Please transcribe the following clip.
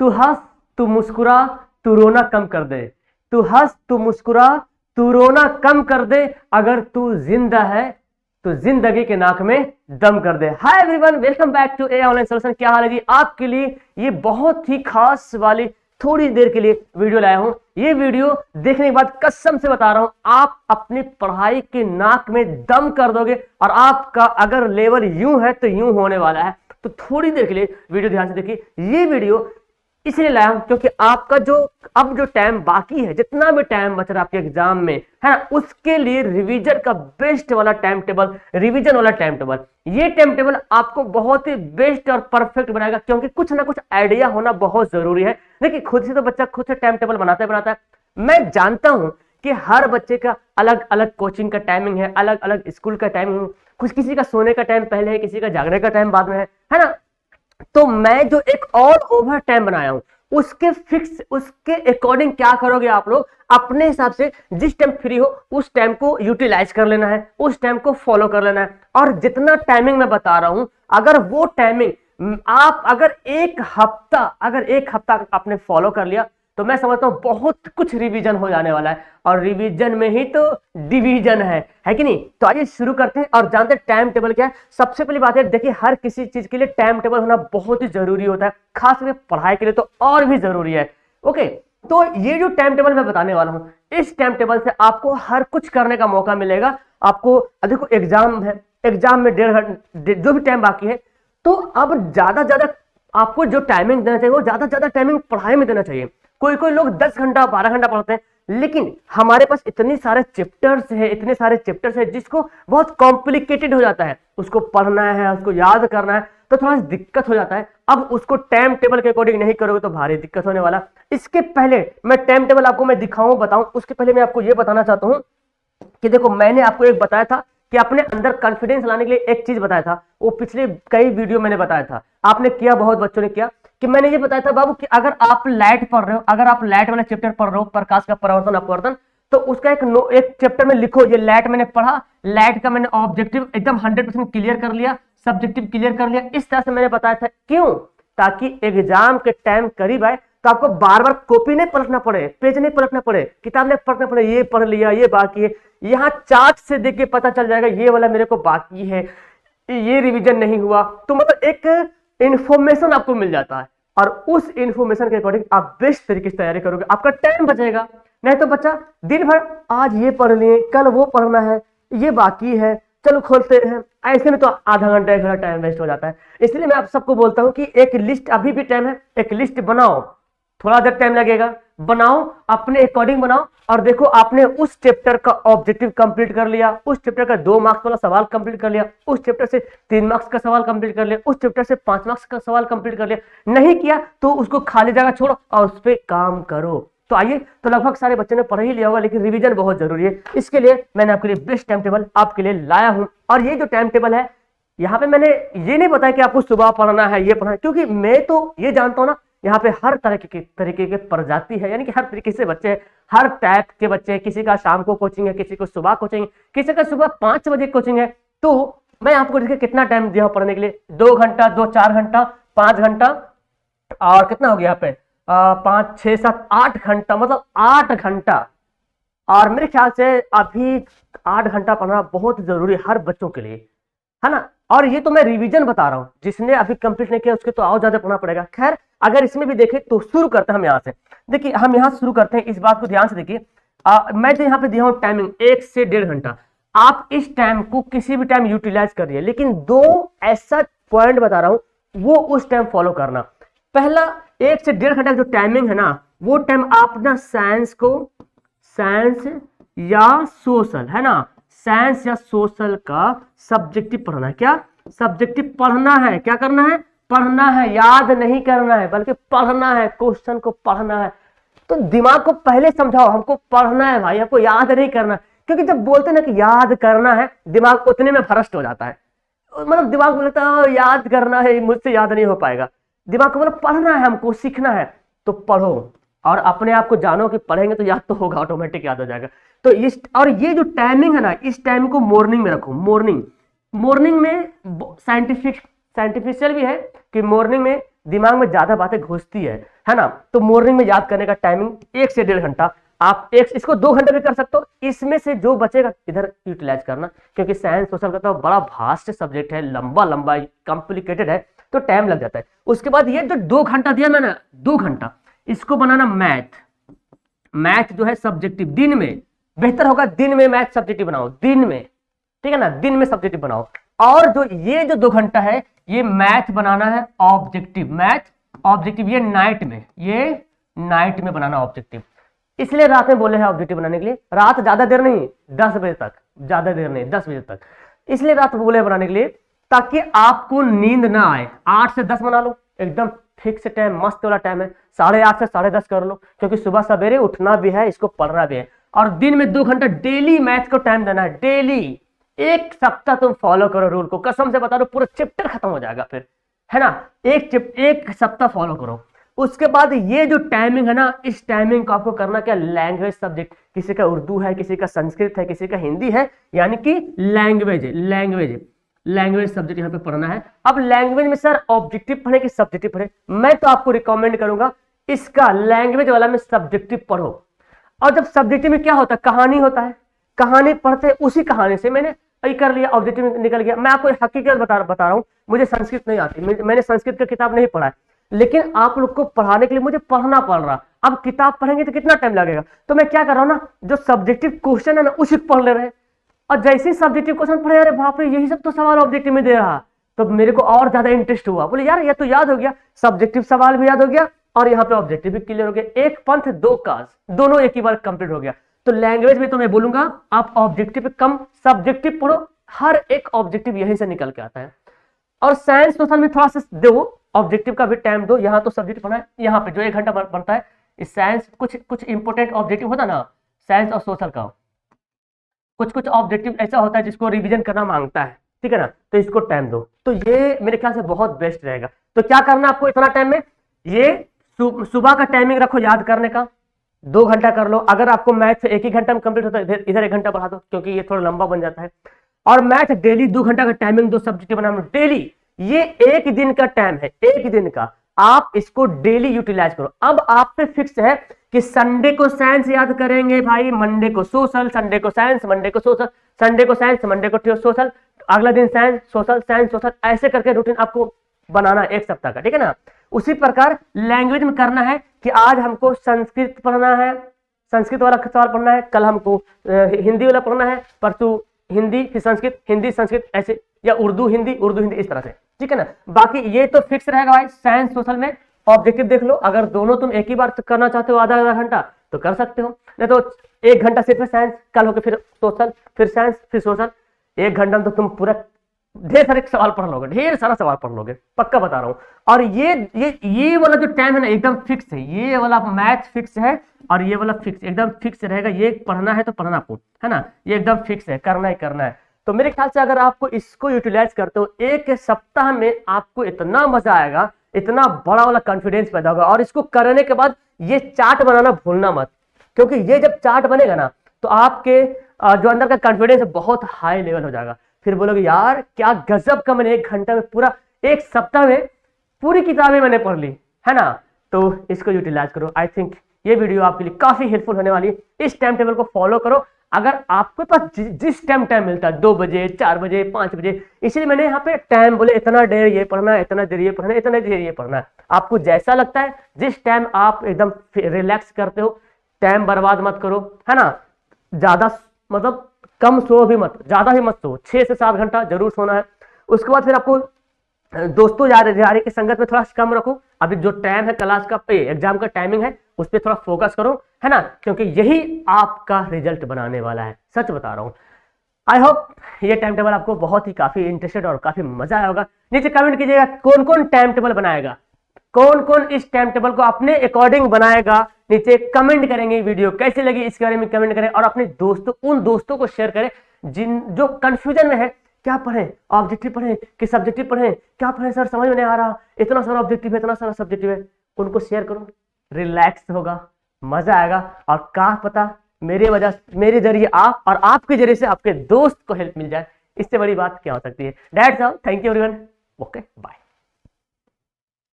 तू हंस, तू मुस्कुरा, तू रोना कम कर दे। तू हंस, तू मुस्कुरा, तू रोना कम कर दे। अगर तू जिंदा है तो जिंदगी के नाक में दम कर दे। Hi everyone, welcome back to a online solution. क्या हाल है जी? आपके लिए ये बहुत ही खास वाली थोड़ी देर के लिए वीडियो लाया हूं। ये वीडियो देखने के बाद कसम से बता रहा हूं, आप अपनी पढ़ाई के नाक में दम कर दोगे और आपका अगर लेवल यूं है तो यूं होने वाला है। तो थोड़ी देर के लिए वीडियो ध्यान से देखिए। ये वीडियो इसलिए लाया हूं क्योंकि आपका जो टाइम बाकी है, जितना भी टाइम बच रहा है आपके एग्जाम में, है ना, उसके लिए रिवीजन का बेस्ट वाला टाइम टेबल, रिवीजन वाला टाइम टेबल, ये टाइम टेबल आपको बहुत ही बेस्ट और परफेक्ट बनाएगा। क्योंकि कुछ ना कुछ आइडिया होना बहुत जरूरी है। देखिए, खुद से तो बच्चा खुद से टाइम टेबल बनाता है। मैं जानता हूं कि हर बच्चे का अलग अलग कोचिंग का टाइमिंग है, अलग अलग स्कूल का टाइमिंग, कुछ किसी का सोने का टाइम पहले है, किसी का जागने का टाइम बाद में है ना। तो मैं जो एक ऑल ओवर टाइम बनाया हूं, उसके अकॉर्डिंग क्या करोगे आप लोग, अपने हिसाब से जिस टाइम फ्री हो उस टाइम को यूटिलाइज कर लेना है, उस टाइम को फॉलो कर लेना है। और जितना टाइमिंग मैं बता रहा हूं, अगर वो टाइमिंग आप अगर एक हफ्ता आपने फॉलो कर लिया तो मैं समझता हूं बहुत कुछ रिवीजन हो जाने वाला है। और रिवीजन में ही तो डिवीजन है कि नहीं? तो आइए शुरू करते हैं और जानते हैं टाइम टेबल क्या है। सबसे पहली बात है, देखिए, हर किसी चीज के लिए टाइम टेबल होना बहुत ही जरूरी होता है, खास करके पढ़ाई के लिए तो और भी जरूरी है। ओके, तो ये जो टाइम टेबल मैं बताने वाला हूं, इस टाइम टेबल से आपको हर कुछ करने का मौका मिलेगा। आपको देखो, एग्जाम है, एग्जाम में 1.5 घंटे जो भी टाइम बाकी है, तो अब ज्यादा आपको जो टाइमिंग देना चाहिए वो ज्यादा टाइमिंग पढ़ाई में देना चाहिए। कोई लोग 10 घंटा 12 घंटा पढ़ते हैं, लेकिन हमारे पास इतने सारे चैप्टर्स है जिसको बहुत कॉम्प्लिकेटेड हो जाता है, उसको पढ़ना है, उसको याद करना है, तो थोड़ा दिक्कत हो जाता है। अब उसको टाइम टेबल के अकॉर्डिंग नहीं करोगे तो भारी दिक्कत होने वाला। इसके पहले मैं टाइम टेबल आपको मैं बताऊं, उसके पहले मैं आपको यह बताना चाहता हूं कि देखो, मैंने आपको एक बताया था कि अपने अंदर कॉन्फिडेंस लाने के लिए एक चीज बताया था, वो पिछले कई वीडियो मैंने बताया था, आपने किया, बहुत बच्चों ने किया, कि मैंने ये बताया था बाबू कि अगर आप लाइट पढ़ रहे हो, अगर आप लाइट वाला चैप्टर पढ़ रहे हो, प्रकाश का परावर्तन अपवर्तन, तो उसका एक चैप्टर में लिखो, ये लाइट मैंने पढ़ा, लाइट का मैंने ऑब्जेक्टिव एकदम 100% क्लियर कर लिया, सब्जेक्टिव क्लियर कर लिया। इस तरह से मैंने बताया था। क्यों? ताकि एग्जाम के टाइम करीब आए तो आपको बार बार कॉपी नहीं पलटना पड़े, पेज नहीं पलटना पड़े, किताब नहीं पलटना पड़े, ये पढ़ लिया, ये बाकी है, यहाँ चार्ट से देख के पता चल जाएगा ये वाला मेरे को बाकी है, ये रिवीजन नहीं हुआ। तो मतलब एक इंफॉर्मेशन आपको मिल जाता है और उस इंफॉर्मेशन के अकॉर्डिंग आप बेस्ट तरीके से तैयारी करोगे, आपका टाइम बचेगा। नहीं तो बच्चा दिन भर आज ये पढ़ लिए, कल वो पढ़ना है, ये बाकी है, चलो खोलते हैं, ऐसे में तो आधा घंटा 1 घंटा टाइम वेस्ट हो जाता है। इसलिए मैं आप सबको बोलता हूं कि एक लिस्ट, अभी भी टाइम है, एक लिस्ट बनाओ, थोड़ा देर टाइम लगेगा, बनाओ, अपने अकॉर्डिंग बनाओ। और देखो, आपने उस चैप्टर का ऑब्जेक्टिव कंप्लीट कर लिया, उस चैप्टर का 2 मार्क्स वाला सवाल कंप्लीट कर लिया, उस चैप्टर से 3 मार्क्स का सवाल कंप्लीट कर लिया, उस चैप्टर से 5 मार्क्स का सवाल कंप्लीट कर लिया। नहीं किया तो उसको खाली जगह छोड़ो और उस पर काम करो। तो आइए, तो लगभग सारे बच्चों ने पढ़ ही लिया होगा, लेकिन रिवीजन बहुत जरूरी है। इसके लिए मैंने आपके लिए बेस्ट टाइम टेबल आपके लिए लाया हूं। और ये जो टाइम टेबल है, यहाँ पे मैंने ये नहीं बताया कि आपको सुबह पढ़ना है, ये पढ़ना है, क्योंकि मैं तो ये जानता हूं ना, यहाँ पे हर तरीके के प्रजाति है, यानी कि हर तरीके से बच्चे, हर टाइप के बच्चे, किसी का शाम को कोचिंग है, किसी को सुबह कोचिंग है, किसी का सुबह 5 बजे कोचिंग है। तो मैं आपको देखिए कितना टाइम दिया पढ़ने के लिए, 2 घंटा, 4 घंटा, 5 घंटा, और कितना हो गया यहाँ पे 5 6 7 8 घंटा, मतलब 8 घंटा। और मेरे ख्याल से अभी 8 घंटा पढ़ना बहुत जरूरी है हर बच्चों के लिए, है ना। और ये तो मैं रिवीजन बता रहा हूं, जिसने अभी कंप्लीट नहीं किया उसके तो और ज्यादा पढ़ना पड़ेगा। खैर, अगर इसमें भी देखें तो शुरू करते हैं हम यहाँ से। देखिए, हम यहाँ शुरू करते हैं, इस बात को ध्यान से देखिए। मैं तो यहाँ पे दिया हूँ टाइमिंग 1 से 1.5 घंटा। आप इस टाइम को किसी भी टाइम यूटिलाइज करिए, लेकिन 2 ऐसा पॉइंट बता रहा हूं, वो उस टाइम फॉलो करना। पहला, 1 से 1.5 घंटा जो टाइमिंग है ना, वो टाइम आप ना साइंस या सोशल, है ना, साइंस या सोशल का सब्जेक्टिव पढ़ना है। क्या सब्जेक्टिव पढ़ना है? क्या करना है? पढ़ना है, याद नहीं करना है, बल्कि पढ़ना है, क्वेश्चन को पढ़ना है। तो दिमाग को पहले समझाओ, हमको पढ़ना है भाई, हमको याद नहीं करना। क्योंकि जब बोलते ना कि याद करना है, दिमाग उतने में भ्रष्ट हो जाता है। मतलब दिमाग को लगता है याद करना है, मुझसे याद नहीं हो पाएगा। दिमाग को मतलब पढ़ना है, हमको सीखना है, तो पढ़ो और अपने आप को जानो कि पढ़ेंगे तो याद तो होगा, ऑटोमेटिक याद हो जाएगा। तो इस, और ये जो टाइमिंग है ना, इस टाइम को मॉर्निंग में रखो। मॉर्निंग में साइंटिफिशियल भी है कि मॉर्निंग में दिमाग में ज्यादा बातें घुसती है ना, तो मॉर्निंग में याद करने का टाइमिंग 1 से 1.5 घंटा, आप इसको 2 घंटे भी कर सकते हो। इसमें से जो बचेगा इधर यूटिलाइज करना, क्योंकि साइंस सोशल का तो बड़ा भास्ट सब्जेक्ट है, लंबा लंबा कॉम्प्लिकेटेड है, तो टाइम लग जाता है। उसके बाद ये जो 2 घंटा दिया मैंने, 2 घंटा, इसको बनाना मैथ जो है सब्जेक्टिव, दिन में बेहतर होगा, दिन में मैथ सब्जेक्टिव बनाओ, दिन में, ठीक है ना, दिन में सब्जेक्टिव बनाओ। और जो ये जो 2 घंटा है ये मैथ बनाना है ऑब्जेक्टिव, मैथ ऑब्जेक्टिव, ये नाइट में बनाना ऑब्जेक्टिव। इसलिए रात में बोले हैं ऑब्जेक्टिव बनाने के लिए, रात ज्यादा देर नहीं, 10 बजे तक, ज्यादा देर नहीं, 10 बजे तक, इसलिए रात में बोले बनाने के लिए ताकि आपको नींद ना आए। 8 से 10 बना लो, एकदम फिक्स टाइम, मस्त वाला टाइम है। 8:30 से 10:30 कर लो, क्योंकि सुबह सवेरे उठना भी है, इसको पढ़ना भी है। और दिन में 2 घंटा डेली मैथ को टाइम देना है, डेली। 1 सप्ताह तुम फॉलो करो रूल को, कसम से बता दो पूरा चैप्टर खत्म हो जाएगा फिर, है ना। एक सप्ताह फॉलो करो। उसके बाद ये जो टाइमिंग है ना, इस टाइमिंग को आपको करना क्या, लैंग्वेज सब्जेक्ट, किसी का उर्दू है, किसी का संस्कृत है, किसी का हिंदी है, यानी कि लैंग्वेज सब्जेक्ट यहाँ पे पढ़ना है। अब लैंग्वेज में सर ऑब्जेक्टिव पढ़े कि सब्जेक्टिव पढ़े, मैं तो आपको रिकमेंड करूंगा इसका लैंग्वेज वाला में सब्जेक्टिव पढ़ो। और जब सब्जेक्टिव में क्या होता है, कहानी होता है, कहानी पढ़ते उसी कहानी से मैंने कर लिया, ऑब्जेक्टिव में निकल गया। मैं आपको हकीकत बता रहा हूँ, मुझे संस्कृत नहीं आती, मैंने संस्कृत का किताब नहीं पढ़ा है, लेकिन आप लोग को पढ़ाने के लिए मुझे पढ़ना पड़ रहा। अब किताब पढ़ेंगे तो कितना टाइम लगेगा, तो मैं क्या कर रहा हूँ ना, जो सब्जेक्टिव क्वेश्चन है ना उसी को पढ़ ले रहे हैं। और जैसे ही सब्जेक्टिव क्वेश्चन पढ़े, अरे बाप रे यही सब तो सवाल ऑब्जेक्टिव में दे रहा, तो मेरे को और ज्यादा इंटरेस्ट हुआ। बोले यार ये तो याद हो गया, सब्जेक्टिव सवाल भी याद हो गया और यहाँ पे ऑब्जेक्टिव भी क्लियर हो गया, एक पंथ 2 काज, दोनों एक ही बार कंप्लीट हो गया। तो लैंग्वेज में तो मैं बोलूंगा आप ऑब्जेक्टिव पे कम सब्जेक्टिव पढ़ो, हर एक ऑब्जेक्टिव यहीं से निकल के आता है। और साइंस सोशल में थोड़ा सा दो, ऑब्जेक्टिव का भी टाइम दो, यहाँ तो सब्जेक्ट पढ़ना है, यहाँ पे जो 1 घंटा बनता है इस साइंस, कुछ इंपोर्टेंट ऑब्जेक्टिव होता है ना साइंस और सोशल का, कुछ ऑब्जेक्टिव ऐसा होता है जिसको रिवीजन करना मांगता है, ठीक है ना, तो इसको टाइम दो। तो ये मेरे ख्याल से बहुत बेस्ट रहेगा। तो क्या करना आपको इतना टाइम में, ये सुबह का टाइमिंग रखो याद करने का, 2 घंटा कर लो। अगर आपको मैथ 1 ही घंटा में कंप्लीट होता है, इधर 1 घंटा बढ़ा दो, क्योंकि ये थोड़ा लंबा बन जाता है। और मैथ डेली 2 घंटा का टाइमिंग दो, सब्जेक्ट बनाना डेली, ये 1 दिन का टाइम है, 1 दिन का, आप इसको डेली यूटिलाइज करो। अब आप पे फिक्स है कि संडे को साइंस याद करेंगे भाई, मंडे को सोशल, संडे को साइंस, मंडे को सोशल, संडे को साइंस, मंडे को सोशल, अगला दिन साइंस सोशल, ऐसे करके रूटीन आपको बनाना 1 सप्ताह का, ठीक है ना। उसी प्रकार लैंग्वेज में करना है कि आज हमको संस्कृत पढ़ना है, संस्कृत वाला सवाल पढ़ना है, कल हमको हिंदी वाला पढ़ना है, परसों हिंदी फिर संस्कृत, हिंदी संस्कृत, ऐसे, या उर्दू हिंदी इस तरह से, ठीक है ना। बाकी ये तो फिक्स रहेगा भाई। साइंस सोशल में ऑब्जेक्टिव देख लो, अगर दोनों तुम एक ही बार करना चाहते हो आधा घंटा तो कर सकते हो, नहीं तो 1 घंटा सिर्फ साइंस, कल होकर फिर सोशल, फिर साइंस, फिर सोशल। 1 घंटा में तो तुम पूरा ढेर सारे सवाल पढ़ लोगे, ढेर सारा सवाल पढ़ लोगे, पक्का बता रहा हूँ। और ये वाला जो टाइम है ना एकदम फिक्स है, ये वाला मैथ फिक्स है और ये वाला फिक्स, एकदम फिक्स रहेगा। ये पढ़ना है तो पढ़ना आपको, है ना, ये एकदम फिक्स है, करना ही करना है। तो मेरे ख्याल से अगर आपको इसको यूटिलाइज करते हो 1 सप्ताह में, आपको इतना मजा आएगा, इतना बड़ा वाला कॉन्फिडेंस पैदा होगा। और इसको करने के बाद ये चार्ट बनाना भूलना मत, क्योंकि ये जब चार्ट बनेगा ना तो आपके जो अंदर का कॉन्फिडेंस है बहुत हाई लेवल हो जाएगा। फिर बोलोगे यार क्या गजब का, मैंने 1 घंटा में पूरा, 1 सप्ताह में पूरी किताबें मैंने पढ़ ली, है ना। तो इसको यूटिलाइज करो। आई थिंक ये वीडियो आपके लिए काफी हेल्पफुल होने वाली है। इस टाइम टेबल को फॉलो करो। अगर आपके पास जिस टाइम मिलता है, 2 बजे, 4 बजे, 5 बजे, इसलिए मैंने यहाँ पे टाइम बोले, इतना देर ये पढ़ना है, इतना देर ये पढ़ना है, इतना देर ये पढ़ना है। आपको जैसा लगता है, जिस टाइम आप एकदम रिलैक्स करते हो, टाइम बर्बाद मत करो, है ना। ज्यादा मतलब कम सो भी मत, ज्यादा ही मत सो, 6 से 7 घंटा जरूर सोना है। उसके बाद फिर आपको दोस्तों यारी की संगत में थोड़ा कम रखो। अभी जो टाइम है क्लास का, एग्जाम का टाइमिंग है, उस पर थोड़ा फोकस करो, है ना, क्योंकि यही आपका रिजल्ट बनाने वाला है, सच बता रहा हूं। आई होप ये टाइम टेबल आपको बहुत ही काफी इंटरेस्टेड और काफी मजा आया होगा। नीचे कमेंट कीजिएगा कौन कौन टाइम टेबल बनाएगा, कौन कौन इस टाइम टेबल को अपने अकॉर्डिंग बनाएगा। नीचे कमेंट करेंगे वीडियो कैसे लगी इसके बारे में कमेंट करें, और अपने दोस्तों, उन दोस्तों को शेयर करें जो कंफ्यूजन में है, क्या पढ़ें, ऑब्जेक्टिव पढ़ें कि सब्जेक्टिव पढ़ें, क्या पढ़ें सर समझ में नहीं आ रहा, इतना सारा ऑब्जेक्टिव है, इतना सारा सब्जेक्टिव है। उनको शेयर करो, रिलैक्स होगा, मजा आएगा। और क्या पता मेरे जरिए आप और आपके जरिए से आपके दोस्त को हेल्प मिल जाए, इससे बड़ी बात क्या हो सकती है। That's all, thank you everyone, okay bye.